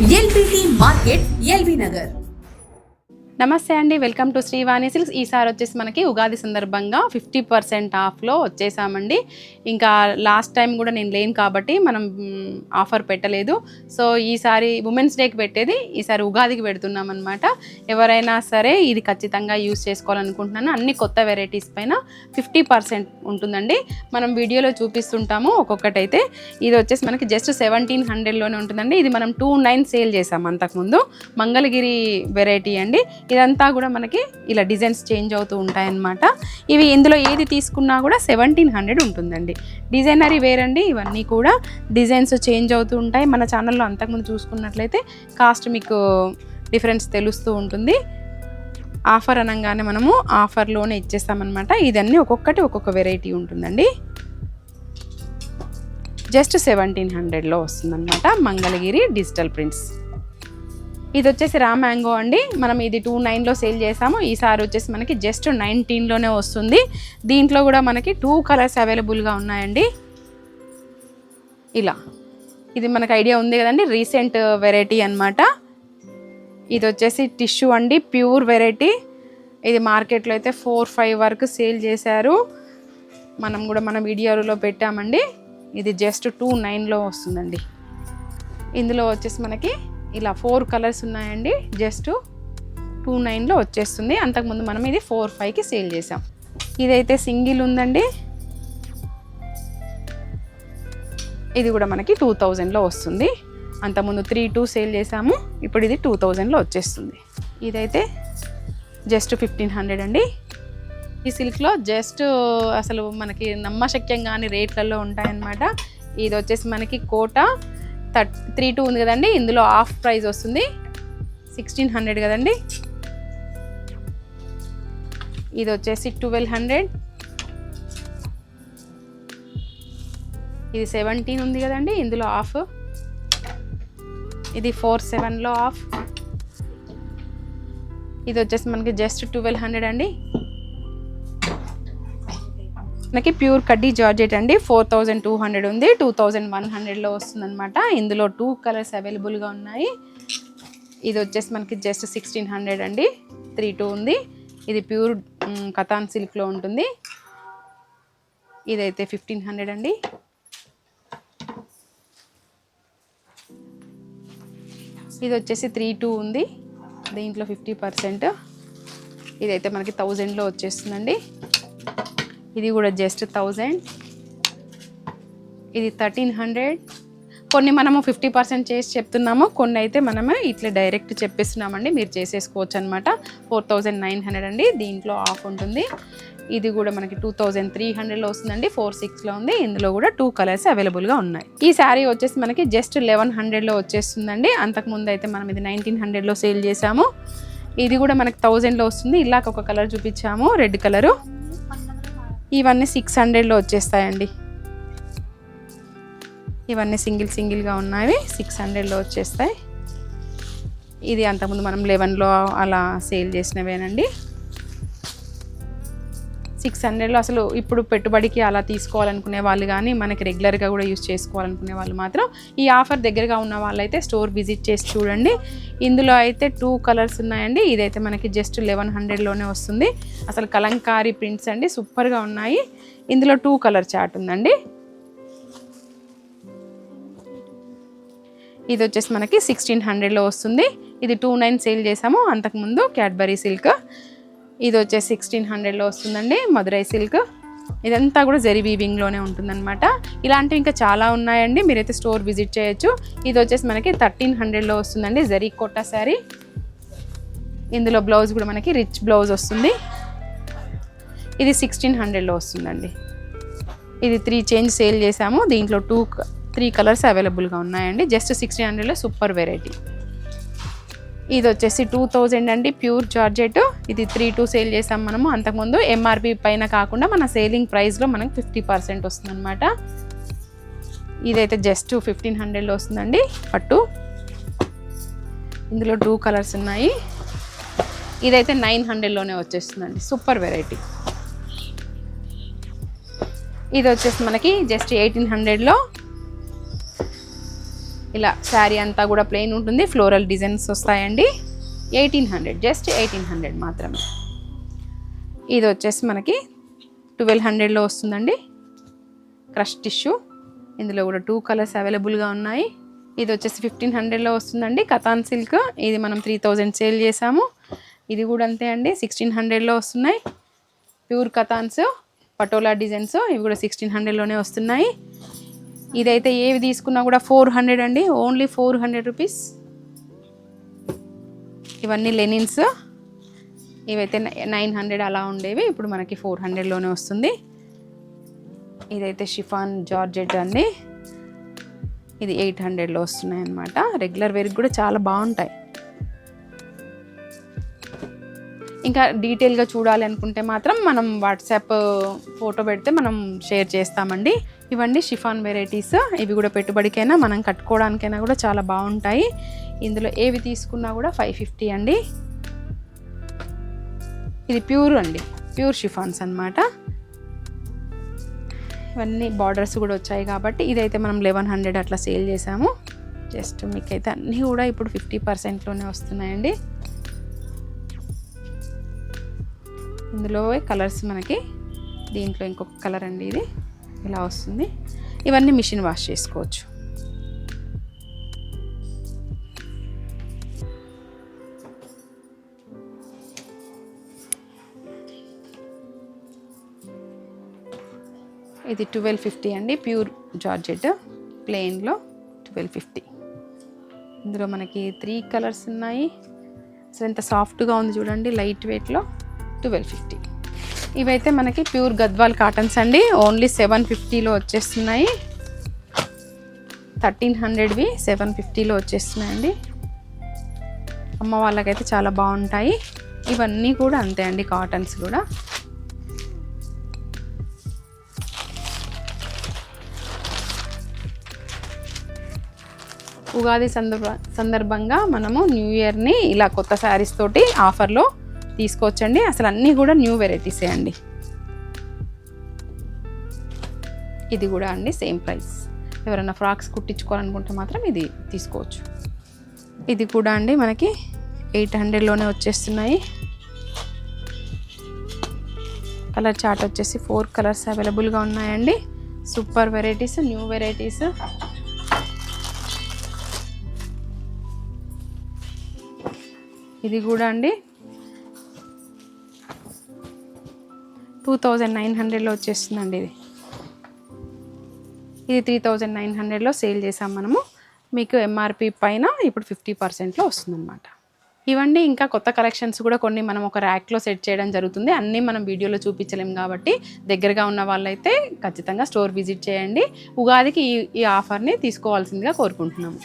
LBT market, LB Nagar. నమస్తే అండి, welcome to Srivani silks. ఈసారి వచ్చేసి మనకి ఉగాది సందర్భంగా 50% ఆఫ్లో వచ్చేసామండి. ఇంకా లాస్ట్ టైం కూడా నేను లేను కాబట్టి మనం ఆఫర్ పెట్టలేదు. సో ఈసారి ఉమెన్స్ డేకి పెట్టేది ఈసారి ఉగాదికి పెడుతున్నాం అనమాట. ఎవరైనా సరే ఇది ఖచ్చితంగా యూస్ చేసుకోవాలనుకుంటున్నాను. అన్ని కొత్త వెరైటీస్ పైన 50% ఉంటుందండి. మనం వీడియోలో చూపిస్తుంటాము ఒక్కొక్కటైతే. ఇది వచ్చేసి మనకి జస్ట్ 1700లోనే ఉంటుందండి. ఇది మనం 29 సేల్ చేసాం అంతకుముందు. మంగళగిరి వెరైటీ అండి. ఇదంతా కూడా మనకి ఇలా డిజైన్స్ చేంజ్ అవుతూ ఉంటాయన్నమాట. ఇవి ఇందులో ఏది తీసుకున్నా కూడా 1700 ఉంటుందండి. డిజైనరీ వేర్ అండి. ఇవన్నీ కూడా డిజైన్స్ చేంజ్ అవుతూ ఉంటాయి. మన ఛానల్లో అంతకుముందు చూసుకున్నట్లయితే కాస్ట్ మీకు డిఫరెన్స్ తెలుస్తూ ఉంటుంది. ఆఫర్ అనగానే మనము ఆఫర్లోనే ఇచ్చేస్తామన్నమాట. ఇదన్నీ ఒక్కొక్కటి ఒక్కొక్క వెరైటీ ఉంటుందండి. జస్ట్ 1700లో వస్తుందన్నమాట. Mangalagiri digital prints. ఇది వచ్చేసి రా మ్యాంగో అండి. మనం ఇది 29లో సేల్ చేసాము. ఈసారి వచ్చేసి మనకి జస్ట్ 19లోనే వస్తుంది. దీంట్లో కూడా మనకి 2 కలర్స్ అవైలబుల్గా ఉన్నాయండి. ఇలా ఇది మనకు ఐడియా ఉంది కదండి, రీసెంట్ వెరైటీ అన్నమాట. ఇది వచ్చేసి టిష్యూ అండి, ప్యూర్ వెరైటీ. ఇది మార్కెట్లో అయితే 4-5 వరకు సేల్ చేశారు. మనం కూడా మన వీడియోలో పెట్టామండి. ఇది జస్ట్ 29లో వస్తుందండి. ఇందులో వచ్చేసి మనకి ఇలా 4 కలర్స్ ఉన్నాయండి. జస్ట్ 29లో వచ్చేస్తుంది. అంతకుముందు మనం ఇది 4-5కి సేల్ చేసాం. ఇదైతే సింగిల్ ఉందండి. ఇది కూడా మనకి 2000లో వస్తుంది. అంతకుముందు 3-2 సేల్ చేసాము. ఇప్పుడు ఇది 2000లో వచ్చేస్తుంది. ఇదైతే జస్ట్ 1500 అండి. ఈ సిల్క్లో జస్ట్ అసలు మనకి నమ్మశక్యంగాని రేట్లలో ఉంటాయన్నమాట. ఇది వచ్చేసి మనకి కోట 3-2 ఉంది కదండి. ఇందులో హాఫ్ ప్రైస్ వస్తుంది, 1600 కదండి. ఇది వచ్చేసి 1200. ఇది 17 ఉంది కదండి. ఇందులో హాఫ్. ఇది 47లో హాఫ్. ఇది వచ్చేసి మనకి జస్ట్ 1200 అండి. మనకి ప్యూర్ కడ్డీ జార్జెట్ అండి. 4200 ఉంది. 2100లో వస్తుందన్నమాట. ఇందులో 2 కలర్స్ అవైలబుల్గా ఉన్నాయి. ఇది వచ్చేసి మనకి జస్ట్ 1600 అండి. 3-2 ఉంది. ఇది ప్యూర్ కతాన్ సిల్క్లో ఉంటుంది. ఇదైతే 1500 అండి. ఇది వచ్చేసి 3-2 ఉంది. దీంట్లో 50%. ఇదైతే మనకి 1000లో వచ్చేస్తుందండి. ఇది కూడా జస్ట్ 1000. ఇది 1300. కొన్ని మనము 50% చేసి చెప్తున్నాము, కొన్ని అయితే మనము ఇట్లా డైరెక్ట్ చెప్పేస్తున్నామండి. మీరు చేసేసుకోవచ్చు అనమాట. 4900 అండి. దీంట్లో ఆఫ్ ఉంటుంది. ఇది కూడా మనకి 2300లో వస్తుందండి. 46లో ఉంది. ఇందులో కూడా 2 కలర్స్ అవైలబుల్గా ఉన్నాయి. ఈ శారీ వచ్చేసి మనకి జస్ట్ 1100లో వచ్చేస్తుందండి. అంతకుముందు అయితే మనం ఇది 1900లో సేల్ చేసాము. ఇది కూడా మనకి 1000లో వస్తుంది. ఇలాగ ఒక కలర్ చూపించాము, రెడ్ కలరు. ఇవన్నీ 600లో వచ్చేస్తాయండి. ఇవన్నీ సింగిల్గా ఉన్నాయి. 600లో వచ్చేస్తాయి. ఇది అంతకుముందు మనం 11లో అలా సేల్ చేసినవేనండి. 600లో అసలు ఇప్పుడు పెట్టుబడికి అలా తీసుకోవాలనుకునే వాళ్ళు కానీ, మనకి రెగ్యులర్గా కూడా యూజ్ చేసుకోవాలనుకునే వాళ్ళు మాత్రం ఈ ఆఫర్ దగ్గరగా ఉన్న వాళ్ళైతే స్టోర్ విజిట్ చేసి చూడండి. ఇందులో అయితే 2 కలర్స్ ఉన్నాయండి. ఇదైతే మనకి జస్ట్ 1100లోనే వస్తుంది. అసలు కలంకారీ ప్రింట్స్ అండి, సూపర్గా ఉన్నాయి. ఇందులో 2 కలర్ చార్ట్ ఉందండి. ఇది వచ్చేసి మనకి 1600లో వస్తుంది. ఇది 29 సేల్ చేసాము అంతకుముందు. Cadbury silk. ఇది వచ్చేసి 1600లో వస్తుందండి. మధురై సిల్క్. ఇదంతా కూడా జరీ వీవింగ్లోనే ఉంటుందన్నమాట. ఇలాంటివి ఇంకా చాలా ఉన్నాయండి. మీరైతే స్టోర్ విజిట్ చేయొచ్చు. ఇది వచ్చేసి మనకి 1300లో వస్తుందండి. జరీ కోటా శారీ. ఇందులో బ్లౌజ్ కూడా మనకి రిచ్ బ్లౌజ్ వస్తుంది. ఇది 1600లో వస్తుందండి. ఇది 3 చేంజ్ సేల్ చేసాము. దీంట్లో 3 కలర్స్ అవైలబుల్గా ఉన్నాయండి. జస్ట్ 1600లో సూపర్ వెరైటీ. ఇది వచ్చేసి 2000 అండి. Pure georgette. ఇది 3-2 సేల్ చేసాం మనము అంతకుముందు. ఎంఆర్పి పైన కాకుండా మన సేలింగ్ ప్రైస్లో మనకు 50% వస్తుందన్నమాట. ఇదైతే జస్ట్ 1500లో వస్తుందండి. పట్టు. ఇందులో 2 కలర్స్ ఉన్నాయి. ఇదైతే 900లోనే వచ్చేస్తుందండి. Super variety. ఇది వచ్చేసి మనకి జస్ట్ 1800లో. ఇలా శారీ అంతా కూడా ప్లెయిన్ ఉంటుంది, ఫ్లోరల్ డిజైన్స్ వస్తాయండి. 1800, జస్ట్ 1800 మాత్రమే. ఇది వచ్చేసి మనకి 1200లో వస్తుందండి. క్రష్ టిష్యూ, ఇందులో కూడా 2 కలర్స్ అవైలబుల్గా ఉన్నాయి. ఇది వచ్చేసి 1500లో వస్తుందండి. కతాన్ సిల్క్, ఇది మనం 3000 సేల్ చేసాము. ఇది కూడా అంతే అండి, 1600లో వస్తున్నాయి. ప్యూర్ కతాన్స్ పటోలా డిజైన్స్, ఇవి కూడా 1600లోనే వస్తున్నాయి. ఇదైతే ఏవి తీసుకున్నా కూడా 400 అండి, ఓన్లీ 400 రూపీస్. ఇవన్నీ లెనిన్స్, ఇవైతే 900 అలా ఉండేవి, ఇప్పుడు మనకి 400లోనే వస్తుంది. ఇదైతే షిఫాన్ జార్జెట్ అండి, ఇది 800లో వస్తున్నాయి అన్నమాట. రెగ్యులర్ వేర్కి కూడా చాలా బాగుంటాయి. ఇంకా డీటెయిల్గా చూడాలి అనుకుంటే మాత్రం మనం వాట్సాప్ ఫోటో పెడితే మనం షేర్ చేస్తామండి. ఇవండి షిఫాన్ వెరైటీస్, ఇవి కూడా పెట్టుబడికైనా మనం కట్టుకోవడానికైనా కూడా చాలా బాగుంటాయి. ఇందులో ఏవి తీసుకున్నా కూడా 550 అండి. ఇది ప్యూర్ అండి, ప్యూర్ షిఫాన్స్ అన్నమాట. ఇవన్నీ బార్డర్స్ కూడా వచ్చాయి కాబట్టి ఇదైతే మనం 1100 అట్లా సేల్ చేసాము. జస్ట్ మీకైతే అన్నీ కూడా ఇప్పుడు 50%లోనే వస్తున్నాయండి. ఇందులో కలర్స్ మనకి, దీంట్లో ఇంకొక కలర్ అండి, ఇది ఇలా వస్తుంది. ఇవన్నీ మిషన్ వాష్ చేసుకోవచ్చు. ఇది 1250 అండి, ప్యూర్ జార్జెట్ ప్లెయిన్లో 1250. ఇందులో మనకి 3 కలర్స్ ఉన్నాయి. అసలు ఎంత సాఫ్ట్గా ఉంది చూడండి, లైట్ వెయిట్లో 1250. ఇవైతే మనకి ప్యూర్ గద్వాల్ కాటన్స్ అండి, ఓన్లీ 750లో వచ్చేస్తున్నాయి. 1300వి 750లో వచ్చేస్తున్నాయండి. అమ్మ వాళ్ళకైతే చాలా బాగుంటాయి. ఇవన్నీ కూడా అంతే అండి, కాటన్స్ కూడా. ఉగాది సందర్భంగా మనము న్యూ ఇయర్ని ఇలా కొత్త శారీస్ తోటి ఆఫర్లో తీసుకోవచ్చండి. అసలు అన్నీ కూడా న్యూ వెరైటీసే అండి. ఇది కూడా అండి సేమ్ ప్రైస్. ఎవరైనా ఫ్రాక్స్ కుట్టించుకోవాలనుకుంటే మాత్రం ఇది తీసుకోవచ్చు. ఇది కూడా అండి మనకి 800లోనే వచ్చేస్తున్నాయి. కలర్ చార్ట్ వచ్చేసి 4 కలర్స్ అవైలబుల్గా ఉన్నాయండి. Super varieties, new varieties. ఇది కూడా అండి 2900లో వచ్చేస్తుందండి. ఇది 3900లో సేల్ చేసాం మనము. మీకు ఎంఆర్పి పైన ఇప్పుడు 50%లో వస్తుందన్నమాట. ఇవండి ఇంకా కొత్త కలెక్షన్స్ కూడా కొన్ని మనం ఒక ర్యాక్లో సెట్ చేయడం జరుగుతుంది. అన్నీ మనం వీడియోలో చూపించలేం కాబట్టి దగ్గరగా ఉన్న వాళ్ళైతే ఖచ్చితంగా స్టోర్ విజిట్ చేయండి. ఉగాదికి ఈ ఆఫర్ని తీసుకోవాల్సిందిగా కోరుకుంటున్నాము.